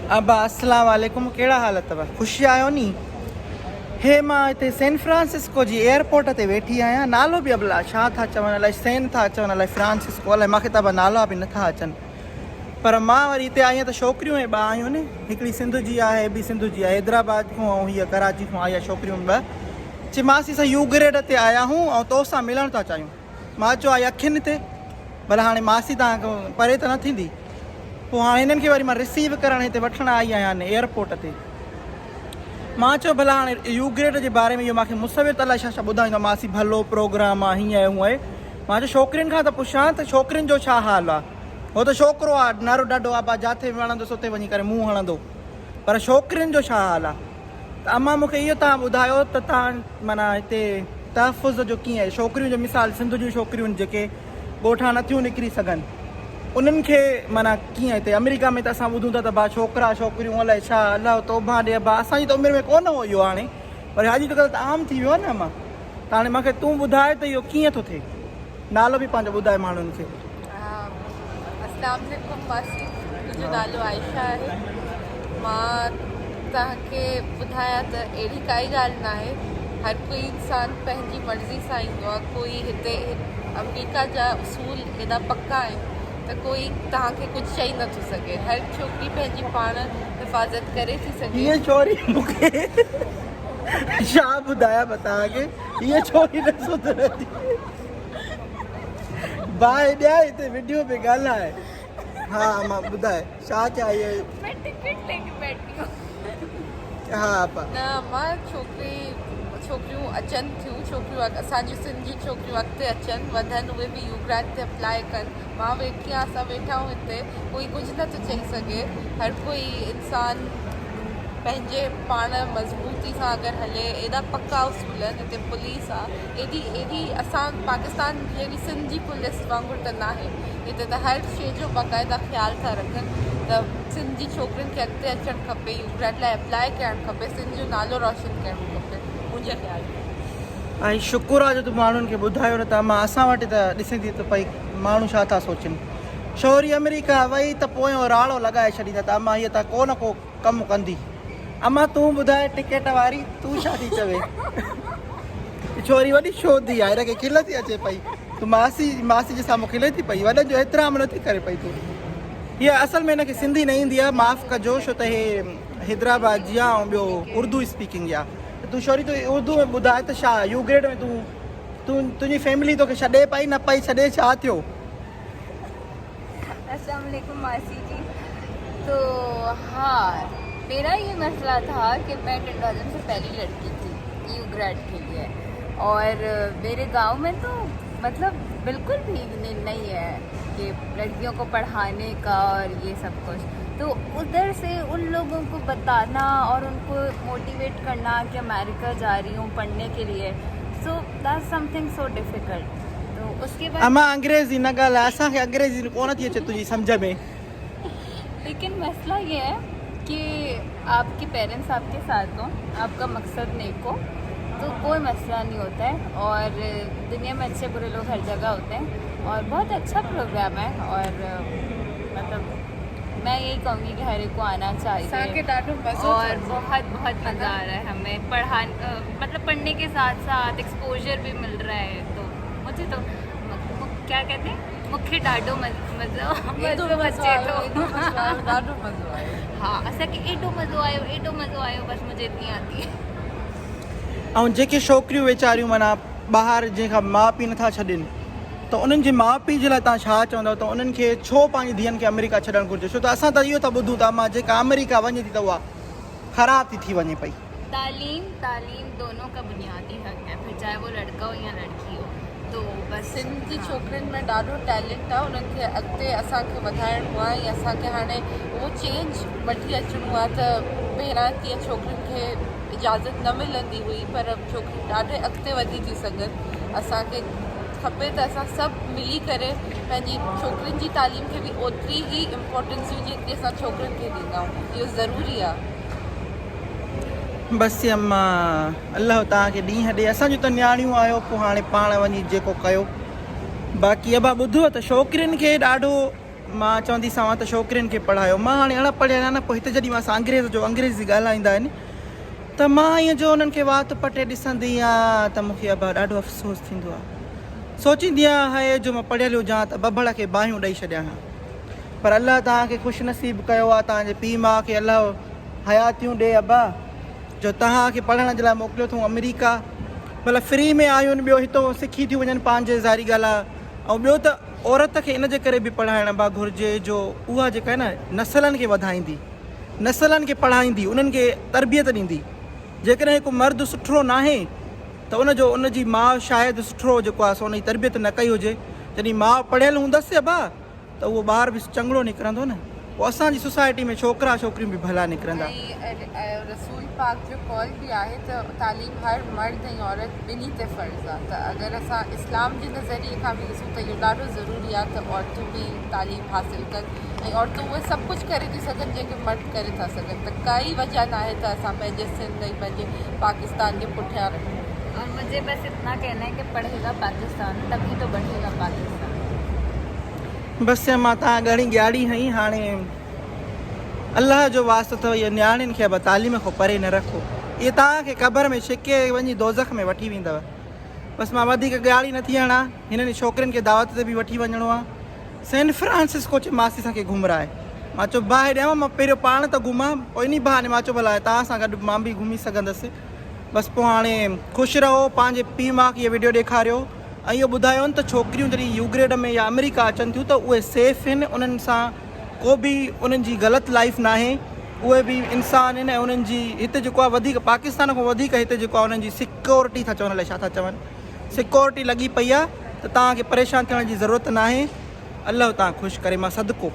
अबा अस्सलाम वालेकुम, कहिड़ा हाल अथव? ख़ुशी आहियो नी? हे मां हिते सैन फ्रांसिस्को जी एयरपोर्ट ते वेठी आहियां। नालो बि अबला छा था चवनि, अलाए सैन था चवनि, अलाए फ्रांसिस्को, अलाए मूंखे त नाला बि नथा अचनि। पर मां वरी हिते आई आहियां त छोकिरियूं ऐं ॿ आहियूं न, हिकिड़ी सिंध जी आहे, ॿी सिंध जी आहे, हैदराबाद खां ऐं हीअ कराची खां आया छोकिरियूं ॿ। चई मासी सां यू ग्रेड ते आया हूं ऐं तोसां मिलणु था चाहियूं। मां चयो आई अखियुनि ते, भला हाणे मासी तव्हां परे त न थींदी? पोइ हाणे हिननि खे वरी मां रिसीव करणु हिते वठणु आई आहियां एयरपोर्ट ते। मां चयो भला हाणे यू ग्रेड जे बारे में इहो मूंखे मुसविर अलाए छा छा ॿुधाईंदो। मासी भलो प्रोग्राम आहे, हीअं आहे हूअं आहे। मां चयो छोकिरियुनि खां त पुछां त छोकिरियुनि जो छा हाल आहे। हो त छोकिरो आहे, नारो ॾाढो आहे, जिथे वणंदुसि उते वञी करे मुंहुं हणंदो, पर छोकिरियुनि जो छा हाल आहे? त अमां मूंखे इहो तव्हां ॿुधायो त तव्हां माना हिते तहफ़ुज़ जो कीअं आहे? छोकिरियूं जो मिसाल सिंध जूं छोकिरियूं जेके ॻोठां नथियूं निकिरी सघनि, उन्हनि खे माना कीअं हिते अमेरिका में त असां ॿुधूं था त भाउ छोकिरा छोकिरियूं अलाए छा, अलाह तौबा ॾे भाउ, असांजी त उमिरि में कोन हो इहो। हाणे पर अॼु त आम थी वियो आहे न। मां त हाणे मूंखे तूं ॿुधाए त इहो कीअं थो थिए? नालो बि पंहिंजो ॿुधाए माण्हुनि खे। अस्सलाम वालेकुम मासी, मुंहिंजो नालो आयशा आहे। मां तव्हांखे ॿुधायां त अहिड़ी काई ॻाल्हि न आहे। हर कोई इंसानु पंहिंजी मर्ज़ी सां ईंदो आहे। कोई हिते अमेरिका जा उसूल हेॾा पका आहिनि त कोई तव्हांखे कुझु चई नथो सघे। हर छोकिरी पंहिंजी पाण हिफ़ाज़त करे थी सघे। हीअ छोरी मूंखे छा ॿुधायां मां तव्हांखे, हीअ छोरी न सुधरंदी। भाउ ॾिया हिते वीडियो में ॻाल्हाए। हा मां ॿुधाए छा चया इहे? मैं टिकट लेके बैठी हूँ। हा न मां छोकिरियूं अचनि थियूं, छोकिरियूं असांजी सिंध जी छोकिरियूं अॻिते अचनि वधनि, उहे बि यू ग्रेड ते अप्लाई कनि। मां वेठी आहियां, असां वेठा आहियूं हिते, कोई कुझु नथो चई सघे। हर कोई इंसानु पंहिंजे पाण मज़बूती सां अगरि हले, एॾा पका उसूल आहिनि हिते। पुलिस आहे एॾी असां पाकिस्तान जहिड़ी सिंध जी पुलिस वांगुरु त न आहे हिते। त हर शइ जो बाक़ाइदा ख़्यालु था रखनि त सिंध जी छोकिरियुनि खे अॻिते अचणु खपे, यू ग्रेड लाइ अप्लाई करणु खपे, सिंध जो नालो रोशन करणु खपे, मुंहिंजे ख़्याल में। ऐं शुक्र आहे जो तूं माण्हुनि खे ॿुधायो न त मां असां वटि त ॾिसे थी त भई माण्हू छा था सोचनि। छोरी अमेरिका वई त पोइ राड़ो लॻाए छॾींदा त अमां हीअ त को न को कमु कंदी। अमां तूं ॿुधाए टिकेट वारी, तूं छा थी चवे? छोरी वॾी शोधी आहे, हिनखे खिल थी अचे पई। तूं मासी जे साम्हूं खिले थी पई, वॾनि जो एतिराम नथी करे पई तूं। हीअ असल में हिनखे सिंधी न ईंदी आहे, माफ़ु कजो, छो त हे हैदराबाद जी आहे ऐं ॿियो उर्दू स्पीकिंग आहे। तूं छोरी तूं उर्दू में ॿुधाए त छा यू ग्रेड में तुंहिंजी फैमिली तोखे छॾे पई न पई छॾे, छा थियो? अस्सलाम वालेकुम मासी जी। तो हाँ, मेरा ये मसला था कि मैं 10,000 से पहली लड़की थी यू ग्रेड के लिए, और मेरे गांव में तो मतलब बिल्कुल भी नहीं है कि लड़कियों को पढ़ाने का और ये सब कुछ। तो उधर से उन लोगों को बताना और उनको मोटिवेट करना कि अमेरिका जा रही हूँ पढ़ने के लिए, so that's something so difficult. तो उसके बाद अमां अंग्रेज़ी न ॻाल्हाए, असांखे अंग्रेज़ी कोन थी अचे तुंहिंजी सम्झ में। लेकिन मसला ये है कि आपके पेरेंट्स आपके साथ हों, आपका मकसद नेक हो, तो कोई मसला नहीं होता है। और दुनिया में अच्छे बुरे लोग हर जगह होते हैं, और बहुत अच्छा प्रोग्राम है। और मतलब मैं यही कहूँगी कि हर एक को आना चाहिए, और बहुत बहुत मज़ा आ रहा है हमें मतलब पढ़ने के साथ साथ एक्सपोजर भी मिल रहा है। तो मुझे तो क्या कहते हैं, मूंखे ॾाढो मज़ो अचे थो। हाँ, असांखे एॾो मज़ो आयो, बस मुझे इतनी आती है। ऐं जेके छोकिरियूं वीचारियूं माना ॿाहिरि जंहिंखां माउ पीउ नथा छॾनि, त उन्हनि जे माउ पीउ जे लाइ तव्हां छा चवंदव? त उन्हनि खे छो पंहिंजी धीअनि खे अमेरिका छॾणु घुरिजे? छो त असां त इहो था ॿुधूं था मां जेका अमेरिका वञे थी त उहा ख़राब थी वञे पई। तालीम दोनों का बुनियादी हक़ है, फिर चाहे वो लड़का हो या लड़की हो। तो बस सिंध जी छोकिरियुनि में ॾाढो टैलेंट आहे, उन्हनि खे अॻिते असांखे वधाइणो आहे, या असांखे हाणे उहो चेंज वठी अचिणो आहे। त पहिरां कीअं छोकिरियुनि खे इजाज़त न मिलंदी हुई, पर छोकिरियूं ॾाढे अॻिते वधी थियूं सघनि। असांखे खपे त असां सभु मिली करे पंहिंजी छोकिरियुनि जी तालीम खे बि ओतिरी ई इम्पोर्टेंस ॾियूं जेतिरी असां छोकिरियुनि खे ॾींदा आहियूं। इहो ज़रूरी आहे। बसि अम्मां अलाह तव्हांखे ॾींहं ॾे, असांजो त न्याणियूं आहियो, पोइ हाणे पाण वञी जेको कयो। बाक़ी अबा ॿुधो त छोकिरियुनि खे ॾाढो मां चवंदीसांव त छोकिरियुनि खे पढ़ायो। मां हाणे अहिड़ा पढ़ियल आहियां न, पोइ हिते जॾहिं मां असां अंग्रेज़ी ॻाल्हाईंदा आहिनि त मां ईअं जो उन्हनि खे वात पटे ॾिसंदी आहियां त मूंखे अबा ॾाढो अफ़सोसु थींदो आहे। सोचींदी आहियां हाय जो मां पढ़ियल हुजां त बबड़ खे बाहियूं ॾेई छॾियां हा, पर अलाह तव्हांखे ख़ुशि नसीबु कयो आहे, तव्हांजे पीउ माउ खे अलाह हयातियूं ॾे अबा, जो तव्हांखे पढ़ण जे लाइ मोकिलियो अथऊं अमेरिका। मतिलबु फ्री में आहियूं, ॿियो हितो सिखी थियूं वञनि पंहिंजे ज़ारी ॻाल्हि आहे। ऐं ॿियो त औरत खे इन जे करे बि पढ़ाइण बा घुरिजे जो उहा जेका आहे न नसलनि खे वधाईंदी, नसलनि खे पढ़ाईंदी, उन्हनि खे तरबियत ॾींदी। जेकॾहिं हिकु मर्द सुठो न आहे त उनजी माउ शायदि सुठो जेको आहे सो उनजी तरबियत न कई हुजे। जॾहिं माउ पढ़ियल हूंदसि अबा त उहो ॿार बि चङड़ो निकिरंदो न, पोइ असांजी सोसाइटी में छोकिरा छोकिरियूं बि भला निकिरंदा। ऐं रसूल पाक जो कॉल बि आहे त तालीम हर मर्द ऐं औरत ॿिन्ही ते फ़र्ज़ु आहे। त अगरि असां इस्लाम जे नज़रिए खां बि ॾिसूं त इहो ॾाढो ज़रूरी आहे त औरतूं बि तालीम हासिलु कनि, ऐं औरतूं उहे सभु कुझु करे थियूं सघनि जेके मर्द करे था सघनि। त काई वजह न आहे त असां पंहिंजे सिंध ऐं पंहिंजे पाकिस्तान जे पुठियां रहूं। और मुझे बस इतना कहना है कि पढ़ेगा पाकिस्तान तभी तो बढ़ेगा पाकिस्तान। बसि मां तव्हां घणी ॻाढ़ी हई, हाणे अलाह जो वास्तो अथव इहे नियाणियुनि खे अब तालीम खां परे न रखो, इहे तव्हांखे क़बर में छिके वञी दोज़ख में वठी वेंदव। बसि मां वधीक ॻाढ़ी नथी हणा, हिननि छोकिरियुनि खे दावत ते बि वठी वञिणो आहे। सैन फ्रांसिस्को चे मासी असांखे घुमराए, मां चयो बाहि ॾियांव, मां पहिरियों पाण त घुमां, पोइ इन बहाने मां चयो भला तव्हां सां गॾु मां बि घुमी सघंदसि। बसि पोइ हाणे ख़ुशि रहो, पंहिंजे पीउ माउ खे इहो वीडियो ॾेखारियो, ऐं इहो ॿुधायो त छोकिरियूं जॾहिं यू ग्रेड में या अमेरिका अचनि थियूं त उहे सेफ आहिनि, उन्हनि सां को बि उन्हनि जी ग़लति लाइफ न आहे, उहे बि इंसान आहिनि। ऐं उन्हनि जी हिते जेको आहे वधीक पाकिस्तान खां वधीक हिते जेको आहे उन्हनि जी सिक्योरिटी था चवण लाइ छा था चवनि, सिक्योरिटी लॻी पई आहे, त तव्हांखे परेशान थियण जी ज़रूरत न आहे। अलाह तव्हां ख़ुशि करे, मां सदिको